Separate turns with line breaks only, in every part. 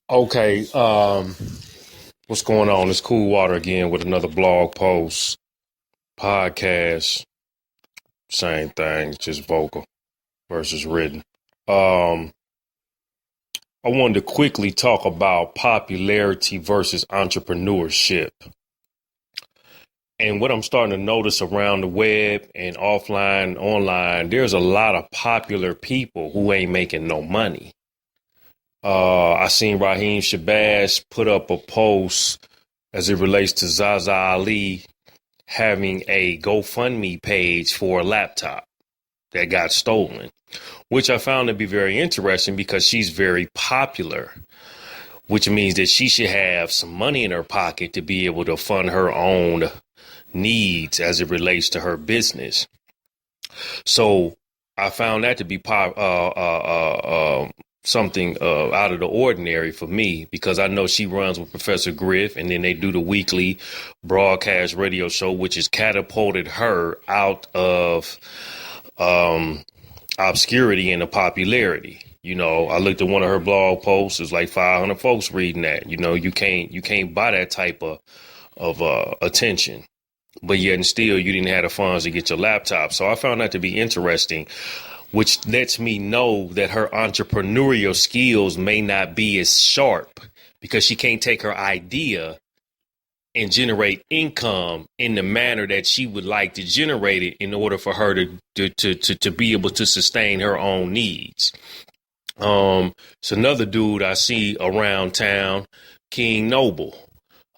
Okay, what's going on? It's Cool Water again with another blog post, podcast, same thing, just vocal versus written. Um, I wanted to quickly talk about popularity versus entrepreneurship. And what I'm starting to notice around the web and offline, online, there's a lot of popular people who ain't making no money. I seen Raheem Shabazz put up a post as it relates to Zaza Ali having a GoFundMe page for a laptop that got stolen, which I found to be very interesting because she's very popular, which means that she should have some money in her pocket to be able to fund her own needs as it relates to her business. So I found that to be something out of the ordinary for me, because I know she runs with Professor Griff, and then they do the weekly broadcast radio show, which has catapulted her out of obscurity into popularity. You know, I looked at one of her blog posts. It's like 500 folks reading that. You know, you can't buy that type of attention. But yet and still, you didn't have the funds to get your laptop. So I found that to be interesting, which lets me know that her entrepreneurial skills may not be as sharp, because she can't take her idea and generate income in the manner that she would like to generate it in order for her to be able to sustain her own needs. It's another dude I see around town, King Noble.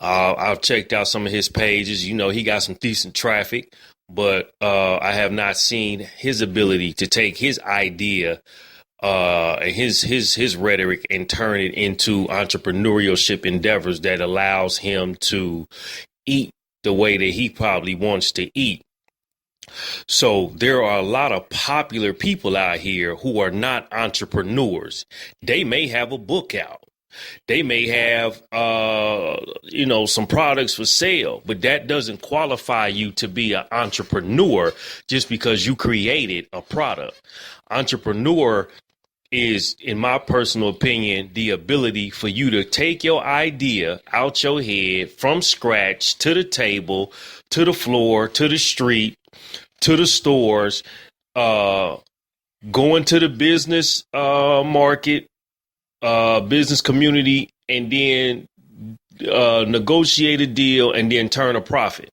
I've checked out some of his pages. You know, he got some decent traffic, but I have not seen his ability to take his idea and his rhetoric and turn it into entrepreneurship endeavors that allows him to eat the way that he probably wants to eat. So there are a lot of popular people out here who are not entrepreneurs. They may have a book out. They may have, some products for sale, but that doesn't qualify you to be an entrepreneur just because you created a product. Entrepreneur is, in my personal opinion, the ability for you to take your idea out your head from scratch to the table, to the floor, to the street, to the stores, going to the business market, business community, and then negotiate a deal and then turn a profit.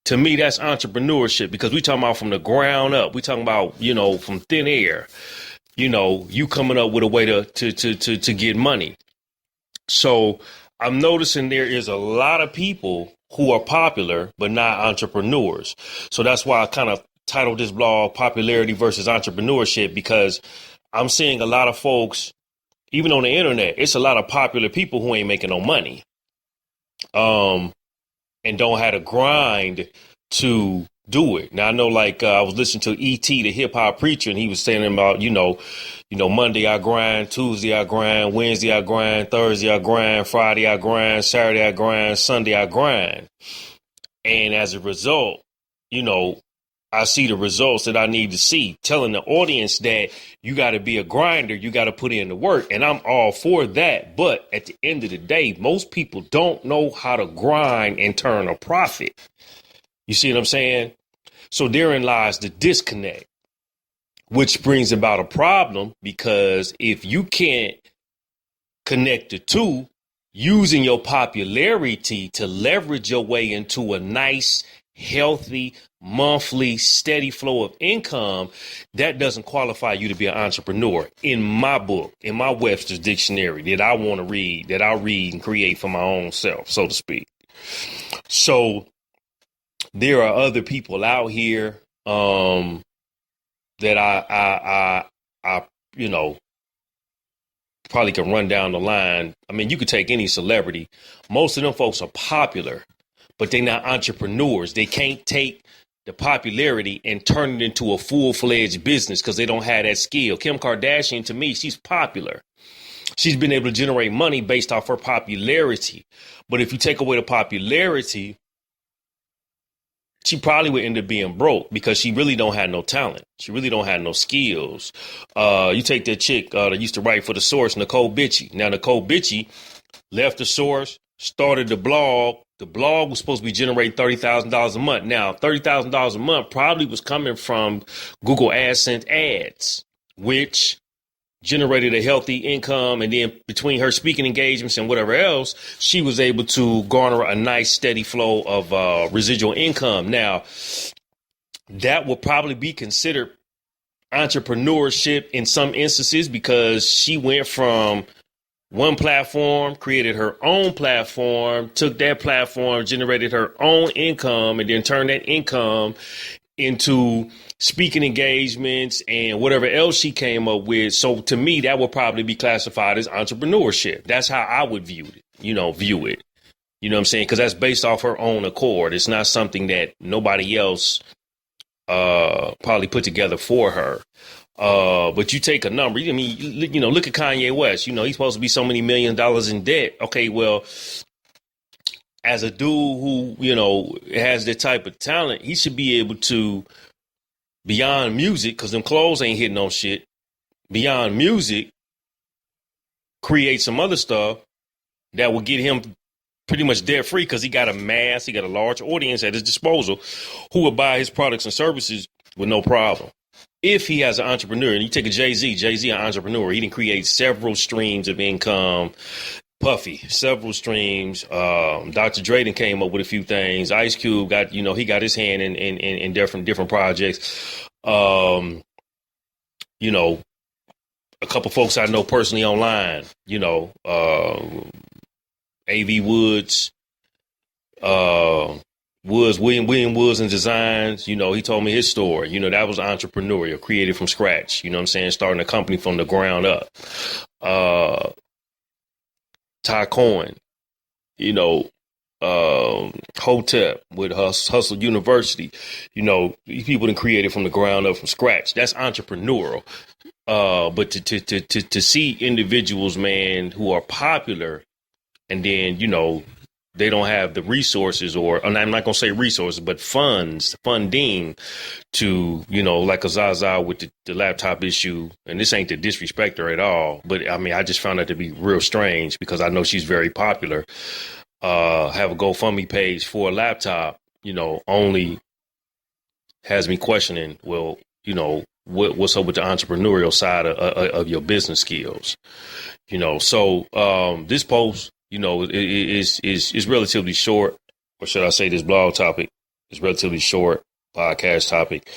To me, that's entrepreneurship, because we talking about from the ground up. We talking about, from thin air, you coming up with a way to get money. So I'm noticing there is a lot of people who are popular, but not entrepreneurs. So that's why I kind of titled this blog Popularity versus Entrepreneurship, because I'm seeing a lot of folks, even on the internet, it's a lot of popular people who ain't making no money, and don't have to grind to do it. Now, I know, like, I was listening to E.T., the hip hop preacher, and he was saying about, Monday I grind, Tuesday I grind, Wednesday I grind, Thursday I grind, Friday I grind, Saturday I grind, Sunday I grind. And as a result, I see the results that I need to see, telling the audience that you got to be a grinder. You got to put in the work. And I'm all for that. But at the end of the day, most people don't know how to grind and turn a profit. You see what I'm saying? So therein lies the disconnect, which brings about a problem, because if you can't connect the two, using your popularity to leverage your way into a nice, healthy, monthly, steady flow of income, that doesn't qualify you to be an entrepreneur. In my book, in my Webster's dictionary that I want to read, that I read and create for my own self, so to speak. So there are other people out here that I probably can run down the line. I mean, you could take any celebrity. Most of them folks are popular, but they're not entrepreneurs. They can't take the popularity and turn it into a full-fledged business because they don't have that skill. Kim Kardashian, to me, she's popular. She's been able to generate money based off her popularity. But if you take away the popularity, she probably would end up being broke because she really don't have no talent. She really don't have no skills. You take that chick that used to write for The Source, Nicole Bitchie. Now, Nicole Bitchie left The Source, started the blog. The blog was supposed to be generating $30,000 a month. Now, $30,000 a month probably was coming from Google AdSense ads, which generated a healthy income. And then between her speaking engagements and whatever else, she was able to garner a nice steady flow of residual income. Now, that will probably be considered entrepreneurship in some instances because she went from one platform, created her own platform, took that platform, generated her own income, and then turned that income into speaking engagements and whatever else she came up with. So to me, that would probably be classified as entrepreneurship. That's how I would view it. You know what I'm saying? Because that's based off her own accord. It's not something that nobody else probably put together for her. But you take a number. I mean, look at Kanye West. He's supposed to be so many $1 million in debt. Okay, well, as a dude who, has that type of talent, he should be able to, beyond music, because them clothes ain't hitting on shit, beyond music, create some other stuff that will get him pretty much debt free because he got a large audience at his disposal who will buy his products and services with no problem. If he has an entrepreneur, and you take a Jay-Z, an entrepreneur, he can create several streams of income. Puffy, several streams. Dr. Dre done came up with a few things. Ice Cube got, he got his hand in different projects. A couple folks I know personally online, AV Woods, William Woods and Designs, he told me his story. That was entrepreneurial, created from scratch. You know what I'm saying? Starting a company from the ground up. Ty Cohen, Hotep with Hustle University. These people done created from the ground up, from scratch. That's entrepreneurial. But to see individuals, man, who are popular and then, they don't have the resources and I'm not going to say resources, but funding to, like a Zaza with the laptop issue. And this ain't to disrespect her at all. But I mean, I just found that to be real strange because I know she's very popular. Have a GoFundMe page for a laptop, only has me questioning, well, what's up with the entrepreneurial side of your business skills, So this post, is relatively short, or should I say this blog topic is relatively short, podcast topic.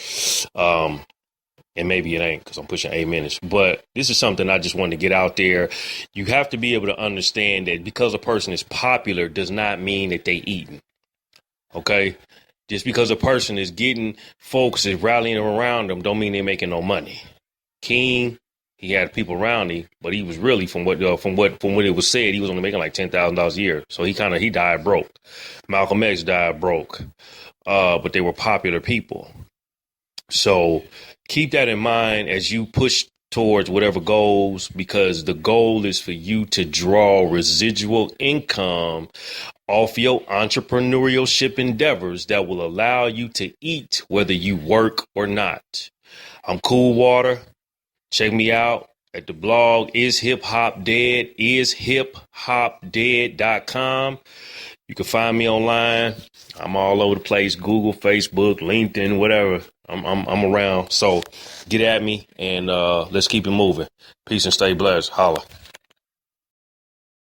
And maybe it ain't because I'm pushing 8 minutes, but this is something I just wanted to get out there. You have to be able to understand that because a person is popular does not mean that they eating. Okay. Just because a person is getting folks is rallying around them don't mean they're making no money. King, he had people around him, but he was really from what it was said, he was only making like $10,000 a year. So he died broke. Malcolm X died broke, but they were popular people. So keep that in mind as you push towards whatever goals, because the goal is for you to draw residual income off your entrepreneurship endeavors that will allow you to eat whether you work or not. I'm Cool Water. Check me out at the blog ishiphopdead.com. You can find me online. I'm all over the place. Google, Facebook, LinkedIn, whatever. I'm around. So get at me and let's keep it moving. Peace and stay blessed. Holla.